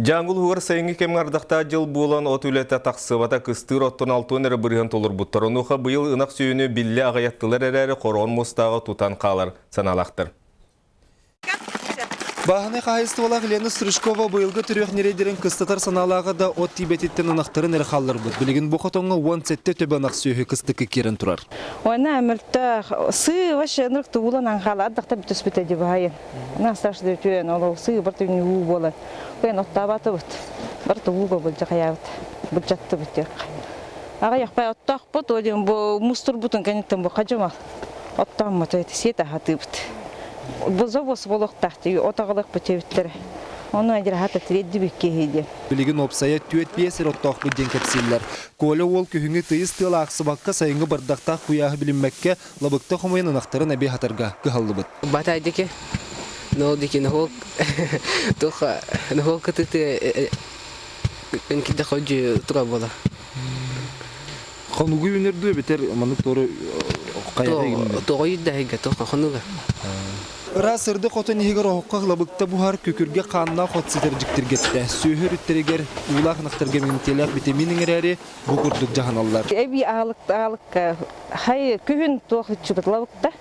Жаңыл хугар сайынғы кемгардақта жыл болан от үлеті тақсывата кыстыр оттон алтын әрі бірген толыр бұттар. Онуға бұйыл ынақ сүйіні білі ағаяттылар әрі қорон мұстағы тұтан қалар саналақтыр. Баханы қайысты олақ Лена Стручкова бұйылғы түрек нерейдерін кыстатар саналағы да от тибететтен ынақтарын әрі қалыр бұд. Білігін бұқытонға 10 сәтте төбі ынақ сүйі кыстықы керін тұрар. Ona əmrdə sı vaşı nırqdı ulan anxaladıq da bütün bitədi bayın. Nasıl da tüyen ola sı bir tüyün u bola. Ben ottabatı bit. Bir tuğu bolca qayavt. Bulcatdı bitek. Ağa yaxpay ottaq bit odun bu mustur butun kanıtın bu qacamal. Ottan mı tüyeti seta hatı bit. Bu zavos boluq taxtı otağılıq bitevitlər. Onu әдір хата тредді бекке хейді. Білігін опсая түйет бейсер оттақ бүдден кәпселілер. Колы ол күхіңі тыйыз тыла ақсыбаққа сайынғы бардақта құяғы білінмәкке лабықта құмайын ынақтарын әбей хатарға күхалды бұд. Батайдеке, нолдеке нахол кітіті өнкеде қойды тұра бола. Қануғы өнерді бетер аманық торы қаяға егінді? Тоғайды әйге, қануға. Расырды қотын егер оққа лабықта бұхар көкірге қанына қотсетер жіктіргетті. Сүйір үттерегер ұлақ нақтырға минтелек витаминің әрі бұқырдық жағаналар. Әбей ағылық хай күхін тоқытшы бұд лабықта.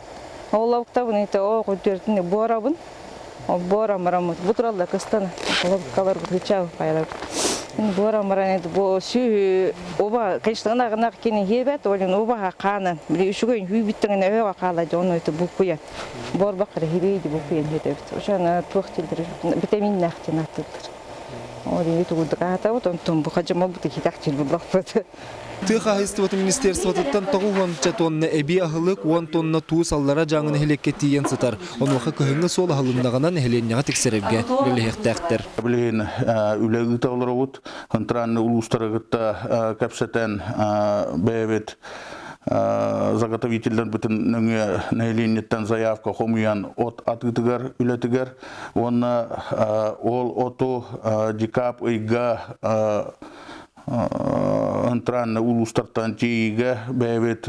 Ол лабықта бұны еті оқ өтердіне борабын. Бора марамыд. Бұтыралда қыстаны. Лабыққалар бұтырчау қайлар. Бора маран еді бұл сүйі оба, конечно, ынақ кені хебет, олен обаға қанын. Біле үшігін хүй біттіңін өйға қалады, оны өйті бұл құян. Бор бақыры хебейді бұл құян еді. Ошаны тоқ телдір, витамин нақтен аттылдыр. Олен өйті ұлдық ата бұд, онтын бұл қажама бұды хидақ жел бұлақ бұды. Тық ағыстываты министерствотыттан тоғы 10 тонна әбей ағылық 10 тонна туыс аллара жаңын әхелекке тиен сытар. Онуақы күхіңі сол ағылындағынан әхеленняға тексеревге біліхектәқтір. Білген үләгі тағылыр ұғыт, ғынтыранны ұлыстарығытта кәпсәтән бәйбет заготовительден бүтін нөңе нәйленеттен заявка хомуян от атытыгар, үлетігар. Оны ол оту декап ұйға Антранны улустартан жейге бәйбет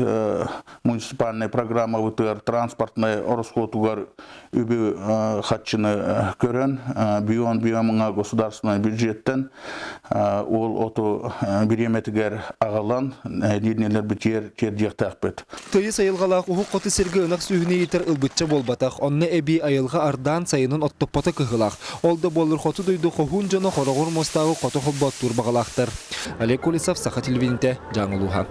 муниципальная программа вытыр транспортный расходугар үбі хатчыны көрін бүйон-бүйомыңа государственный бюджеттен ол оту биреметігер ағалан деднелер бітер жердияқтақ бет. Тойы сайылғалақ ұхық қоты сергі ынақ сүйіне етер ұлбытча болбатақ, онны әбей айылға ардан сайынын оттоппаты кығылақ. Олды болыр қоты дойды қоғын жаны қорағыр мостағы қоты қолбат турбағалақтыр. Олег Колесов, Саха телевидениеде, Жаңылухан.